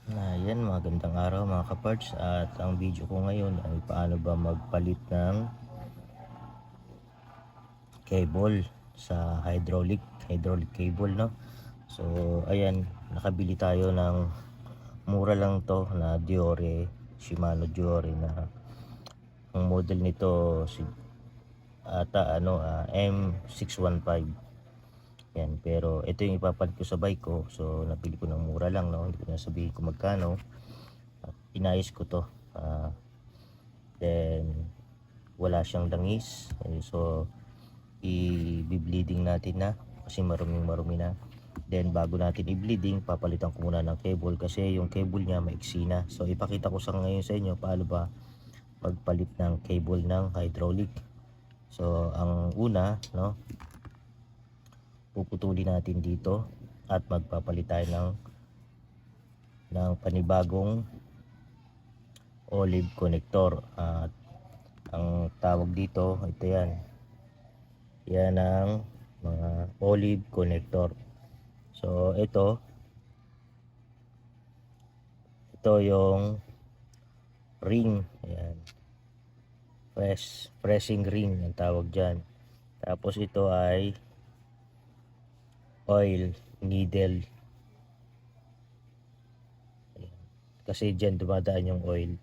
Ayan, magandang araw mga kaparts, at ang video ko ngayon ay paano ba magpalit ng cable sa hydraulic cable, no? So ayan, nakabili tayo ng mura lang to na Diore, Shimano Diore, na ang model nito si M615. Yan, pero ito yung ipapalit ko sa bike ko, so nabili ko ng mura lang, no? Hindi ko na sabihin kung magkano. At inayos ko to, then wala siyang langis. So i-bleeding natin na kasi marumi na. Then bago natin i-bleeding, papalitan ko muna ng cable kasi yung cable niya maiksi na. So ipakita ko sa ngayon sa inyo paano ba magpalit ng cable ng hydraulic. So ang una, no, puputulin natin dito at magpapalit tayo ng panibagong olive connector. At ang tawag dito, ito yan ang mga olive connector. So ito yung ring, ayan, pressing ring ang tawag dyan. Tapos ito ay oil needle, ayan, kasi dyan dumadaan yung oil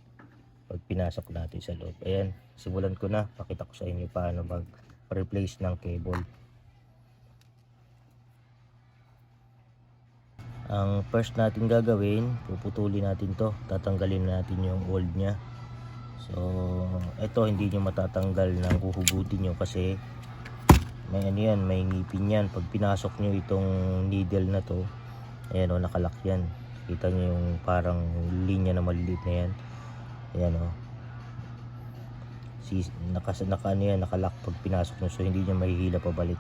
pag pinasok natin sa loob. Ayan, simulan ko na, pakita ko sa inyo paano mag replace ng cable. Ang first natin gagawin, puputulin natin to, tatanggalin natin yung old nya. So ito hindi nyo matatanggal ng huhugutin nyo kasi may ano yan, may ngipin yan. Pag pinasok nyo itong needle na to, ayan o, nakalak yan. Kita nyo yung parang linya na maliliit na yan, ayan o, nakalak pag pinasok nyo, so hindi nyo mahihila pabalik.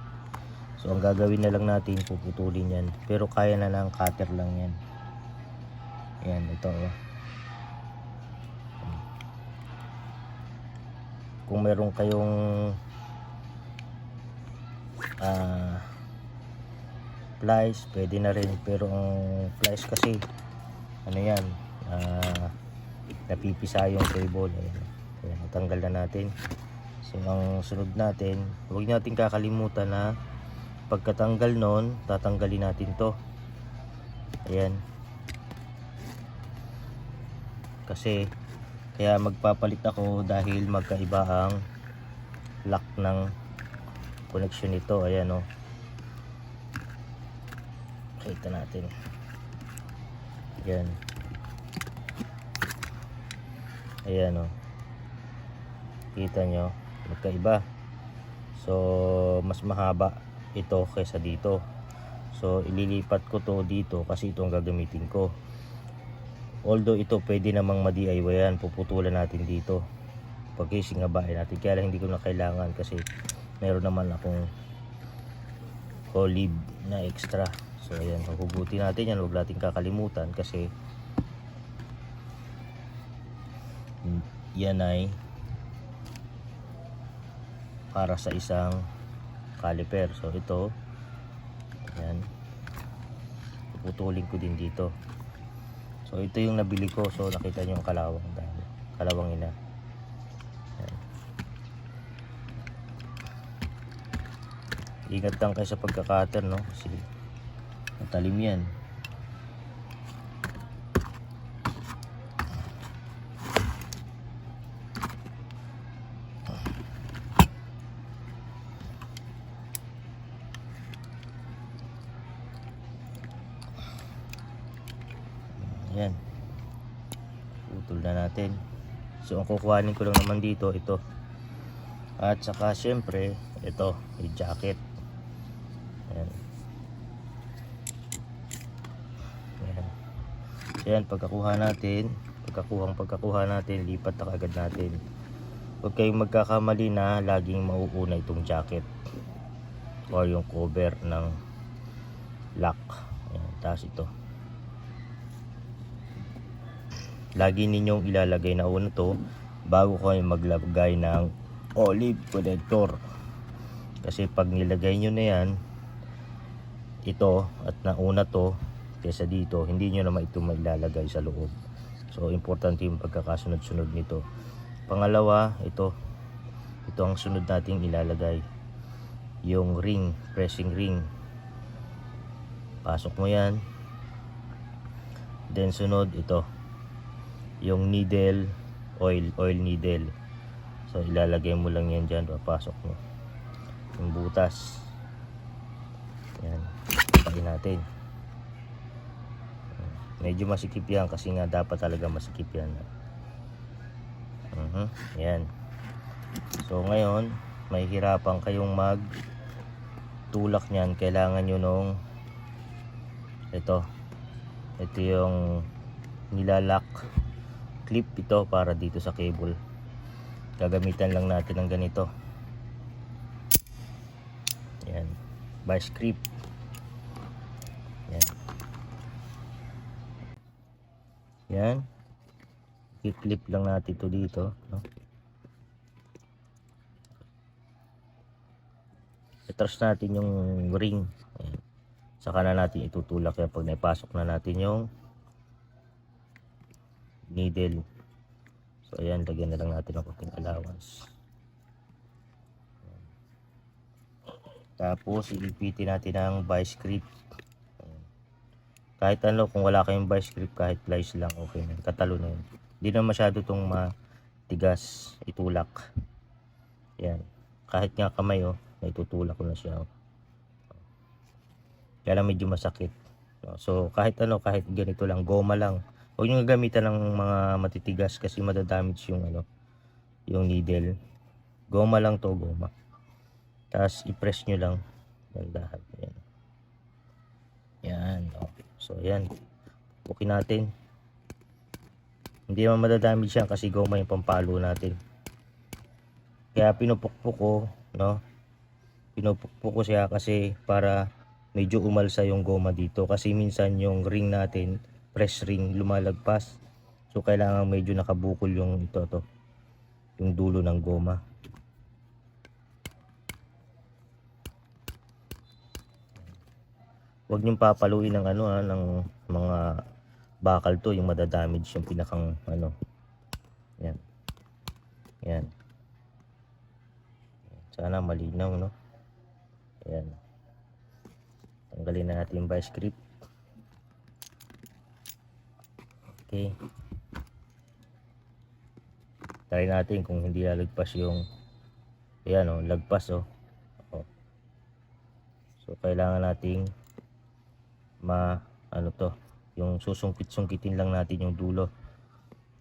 So ang gagawin na lang natin, puputulin yan, pero kaya na ng cutter lang yan. Ayan, ito o. Kung meron kayong pliers, pwede na rin, pero ang pliers kasi ano yan, napipisa yung cable. Ayan, natanggal na natin. So ang sunod natin, huwag natin kakalimutan na pagkatanggal nun, tatanggalin natin to. Ayan, kasi kaya magpapalit ako dahil magkaiba ang lock ng connection nito. Ayan o, kita natin yan, ayan o, kita nyo magkaiba. So mas mahaba ito kaysa dito, so ililipat ko to dito kasi ito ang gagamitin ko. Although ito pwede namang ma-DIY yan, puputulan natin dito pag singabain natin, kaya lang hindi ko na kailangan kasi meron naman akong olive na extra. So ayan, hugutin natin yan, huwag natin kakalimutan kasi yan ay para sa isang caliper. So ito, ayan, puputulin ko din dito. So ito yung nabili ko, so nakita nyo yung kalawang ina. Ayan. Ingat lang kayo sa pagkakater, no, kasi matalim yan. Ayan, putol na natin. So ang kukuhanin ko lang naman dito, ito, at saka syempre ito, yung jacket. Ayan. Ayan. So yan, pagkakuha natin, lipat na agad natin. Huwag kayong magkakamali na laging mauuna itong jacket or yung cover ng lock. Ayan, tapos ito, lagi ninyong ilalagay na una to bago kayo maglagay ng olive connector. Kasi pag nilagay nyo na yan, ito, at nauna to, kaysa dito, hindi nyo naman ito mailalagay sa loob. So importante yung pagkakasunod-sunod nito. Pangalawa, ito ang sunod nating ilalagay, yung ring, pressing ring. Pasok mo yan, then sunod ito yung needle, oil needle. So ilalagay mo lang yan dyan, papasok mo yung butas. Yan, pagin natin. Medyo masikip yan kasi nga dapat talaga masikip yan. Yan. So ngayon, may hirapan kayong mag tulak niyan. Kailangan nyo nung ito yung nilalak clip ito para dito sa cable. Gagamitan lang natin ng ganito. Yan, vice grip. Yan. Yan. I-clip lang natin ito dito, no? I-trust natin yung ring. Ayan. Saka na natin itutulak yan pag naipasok na natin yung needle. So ayan, lagyan na lang natin ng konting allowance. Tapos iipitin natin ang vice grip. Kahit ano, kung wala kayong vice grip, kahit pliers lang, okay na, katalo na yun. Hindi na masyado itong matigas itulak. Yan, kahit nga kamay, naitutulak ko na siya. Kaya lang medyo masakit. So kahit ano, kahit ganito lang, goma lang, huwag nyo gagamitan ng mga matitigas kasi madadamage yung yung needle. Goma lang to, goma. Tapos i-press nyo lang dahan. Yan. Yan. So yan, okay natin. Hindi naman madadamage yan kasi goma yung pampalo natin. Kaya pinupukpok ko, no? Pinupukpok ko siya kasi para medyo umalsa yung goma dito. Kasi minsan yung ring natin, press ring, lumalagpas. So kailangan medyo nakabukol yung yung dulo ng goma. Huwag niyong papaluin ng ng mga bakal to, yung madadamage yung pinakang Yan. Yan. Sana malinaw, no? Yan. Tanggalin na natin yung vice grip. Okay. Try natin kung hindi lalagpas yung lagpas, So kailangan nating yung susungkit-sungkitin lang natin yung dulo.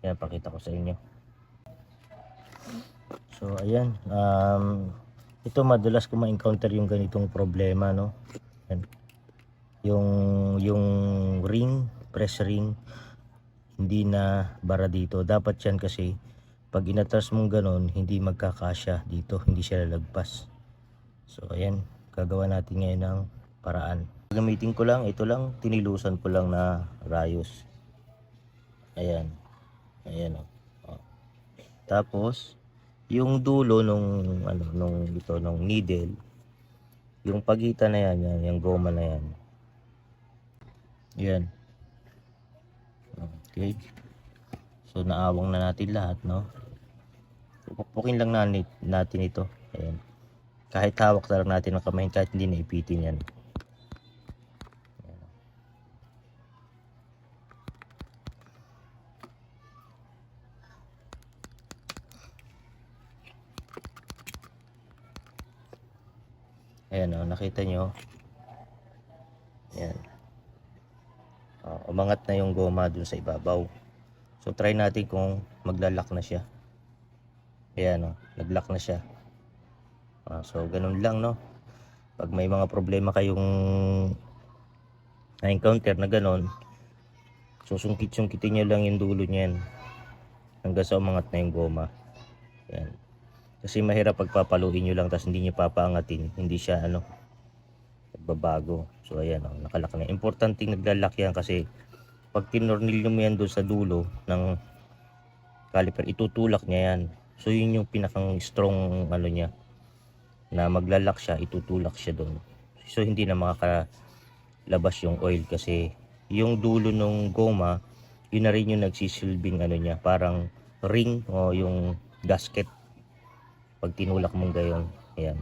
Yan, pakita ko sa inyo. So ayan, ito madalas ko ma-encounter yung ganitong problema, no? Yan. Yung ring, press ring, hindi na bara dito. Dapat yan kasi pag inatras mong ganon, hindi magkakasya dito, hindi siya lalagpas. So ayan, gagawa natin ngayon ng paraan. Gamitin ko lang, ito lang, tinilusan ko lang na rayos. Ayan. Ayan, Tapos yung dulo nung needle, yung pagitan na yan, yung goma na yan. Yan. Okay. So naawang na natin lahat, no? Pupukpukin lang natin ito. Ayan. Kahit hawak na lang natin ang kamay, kahit hindi na ipitin yan. Ayan, nakita nyo. Ayan. Umangat na yung goma dun sa ibabaw. So try natin kung maglalak na siya. Ayan, naglock na siya. So ganun lang, no? Pag may mga problema kayong na-encounter na ganun, susungkit-sungkitin nyo lang yung dulo niyan hanggang sa umangat na yung goma. Ayan. Kasi mahirap pagpapaluin nyo lang tapos hindi nyo papaangatin, hindi siya nagbabago. So ayan, nakalak na. Importante naglalak yan kasi pag tinornilyo mo yan doon sa dulo ng caliper, itutulak niya yan. So yun yung pinakang strong niya, na maglalak siya, itutulak siya doon. So hindi na makakalabas yung oil kasi yung dulo ng goma, yun na rin yung nagsisilbing ano niya, parang ring o yung gasket pag tinulak mong gayon. Ayan.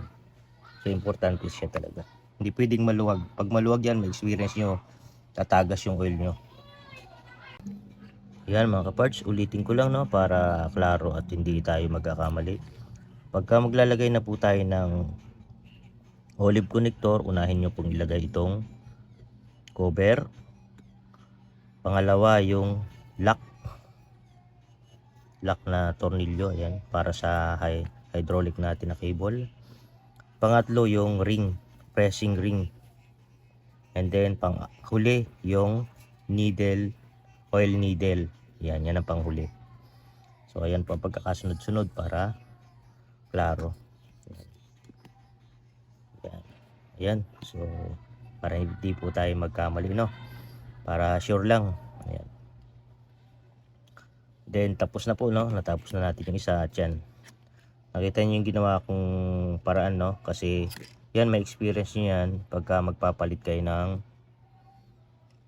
So importante siya talaga. Hindi pwedeng maluwag. Pag maluwag yan, may experience nyo, tatagas yung oil nyo. Ayan mga kaparts, ulitin ko lang no, para klaro at hindi tayo magkakamali. Pagka maglalagay na po tayo ng olive connector, unahin nyo pong ilagay itong cover. Pangalawa yung lock na tornilyo, ayan, para sa hydraulic natin na cable. Pangatlo yung ring, pressing ring. And then panghuli yung needle, oil needle. Yan ang panghuli. So ayan po ang pagkakasunod-sunod para klaro. Ayan. Ayan. So para hindi po tayo magkamali, no? Para sure lang. Ayan. Then tapos na po, no? Natapos na natin yung isa at yan. Nakita niyo yung ginawa kong paraan, no? Kasi yan, may experience niyo yan pagka magpapalit kayo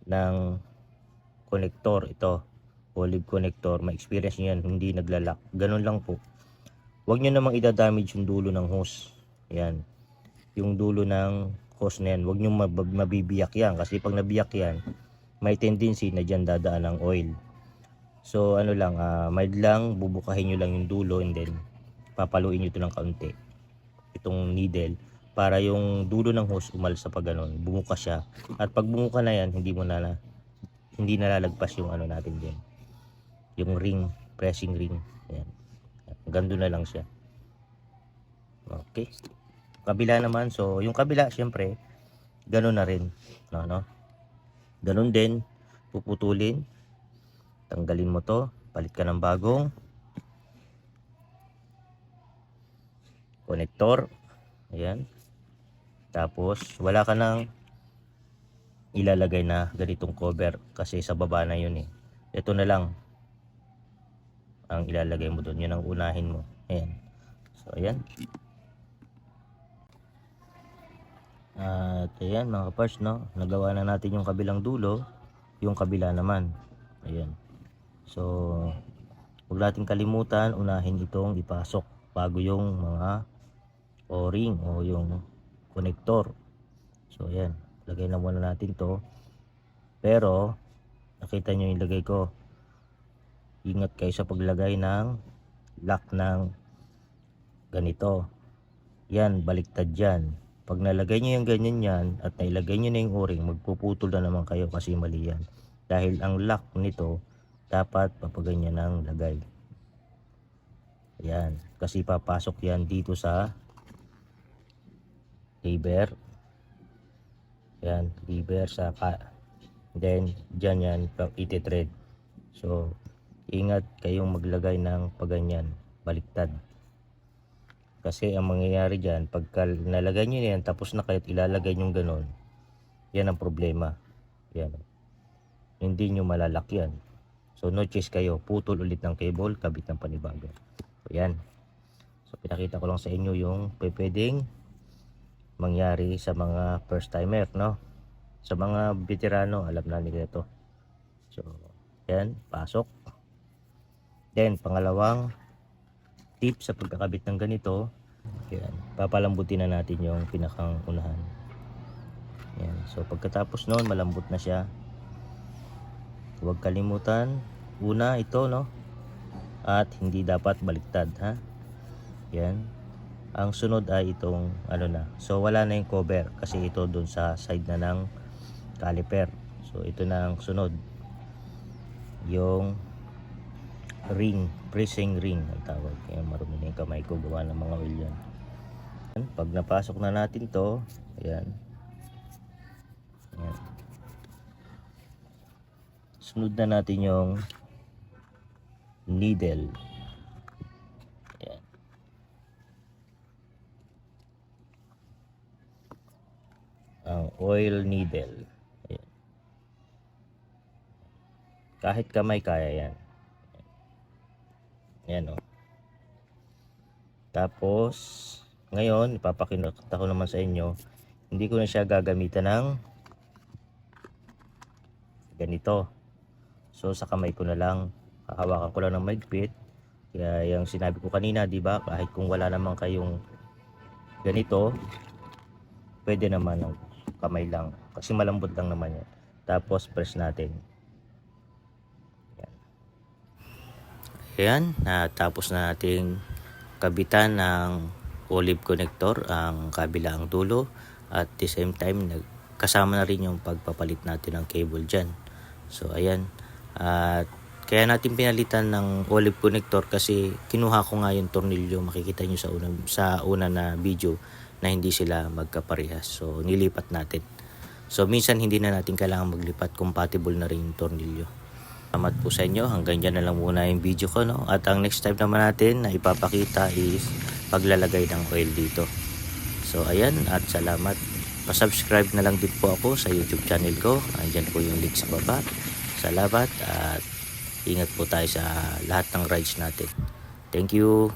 ng connector. Ito, olive connector, may experience niyo yan, hindi naglalak. Ganun lang po. Huwag niyo namang idadamage yung dulo ng hose. Yan. Yung dulo ng hose na yan, huwag niyo mabibiyak yan. Kasi pag nabiyak yan, may tendency na dyan dadaan ang oil. So ano lang, mild lang, bubukahin nyo lang yung dulo and then papaluin nyo ito ng kaunti, itong needle, para yung dulo ng hose umalsa pa ganun, bumuka siya. At pag bumuka na yan, hindi nalalagpas yung ano natin din, yung ring, pressing ring. Ayan. Gando na lang siya. Okay. Kabila naman, so yung kabila syempre ganun na rin, no? Ganun din, puputulin, tanggalin mo to, palit ka ng bagong connector. Ayan. Tapos wala ka nang ilalagay na ganitong cover kasi sa baba na yun eh. Ito na lang ang ilalagay mo doon, yun ang unahin mo. Ayan. So ayan. At ayan mga kapars, no, nagawa na natin yung kabilang dulo, yung kabila naman. Ayan. So huwag natin kalimutan, unahin itong ipasok bago yung mga o-ring o yung connector. So ayan, lagay na muna natin to. Pero nakita nyo yung lagay ko, ingat kayo sa paglagay ng lock ng ganito. Yan, baliktad yan. Pag nalagay nyo yung ganyan yan at nailagay nyo na yung o-ring, magpuputol na naman kayo kasi mali yan. Dahil ang lock nito dapat papaganyan ang lagay. Ayan, kasi papasok yan dito sa lever. Ayan, lever sa then dyan yan iti-thread. So ingat kayong maglagay ng paganyan, baliktad. Kasi ang mangyayari dyan, pagka nalagay nyo yan tapos na kayo ilalagay nyo ganon, yan ang problema. Yan, hindi nyo malalakyan. So no choice kayo, putol ulit ng cable, kabit ng panibago. So yan. So pinakita ko lang sa inyo yung pwedeng mangyari sa mga first timer, no? Sa mga veterano, alam na nila ito. So yan, pasok. Then pangalawang tip sa pagkakabit ng ganito, yan, papalambutin na natin yung pinakang unahan. Yan. So pagkatapos noon, malambot na siya. Huwag kalimutan, una ito, no? At hindi dapat baliktad, ha? Yan. Ang sunod ay itong ano na. So wala na yung cover kasi ito dun sa side na ng caliper. So ito na ang sunod. Yung ring, pressing ring ang tawag. Kaya marumi na yung kamay ko gawa ng mga oil yan. Pag napasok na natin to, ayan. Ayan. Sunod na natin yung needle. Ayan. Ang oil needle. Ayan. Kahit kamay kaya yan. Ayan o. Tapos ngayon ipapakita ko naman sa inyo, hindi ko na siya gagamitan ng ganito. So sa kamay ko na lang, hahawakan ko lang ng maigpit. Kaya yung sinabi ko kanina, di ba, kahit kung wala naman kayong ganito, pwede naman ng kamay lang kasi malambot lang naman yan. Tapos press natin. Ayan, natapos na nating kabitan ng olive connector ang kabilang dulo, at the same time kasama na rin yung pagpapalit natin ng cable dyan. So ayan, at kaya natin pinalitan ng olive connector kasi kinuha ko nga yung tornilyo, makikita nyo sa una na video na hindi sila magkaparehas. So nilipat natin. So minsan hindi na natin kailangan maglipat, compatible na rin yung tornilyo. Salamat po sa inyo. Hanggang dyan na lang muna yung video ko, no? At ang next time naman natin na ipapakita is paglalagay ng oil dito. So ayan, at salamat. Pa-subscribe na lang din po ako sa YouTube channel ko. Andyan po yung link sa baba. Salamat at ingat po tayo sa lahat ng rides natin. Thank you.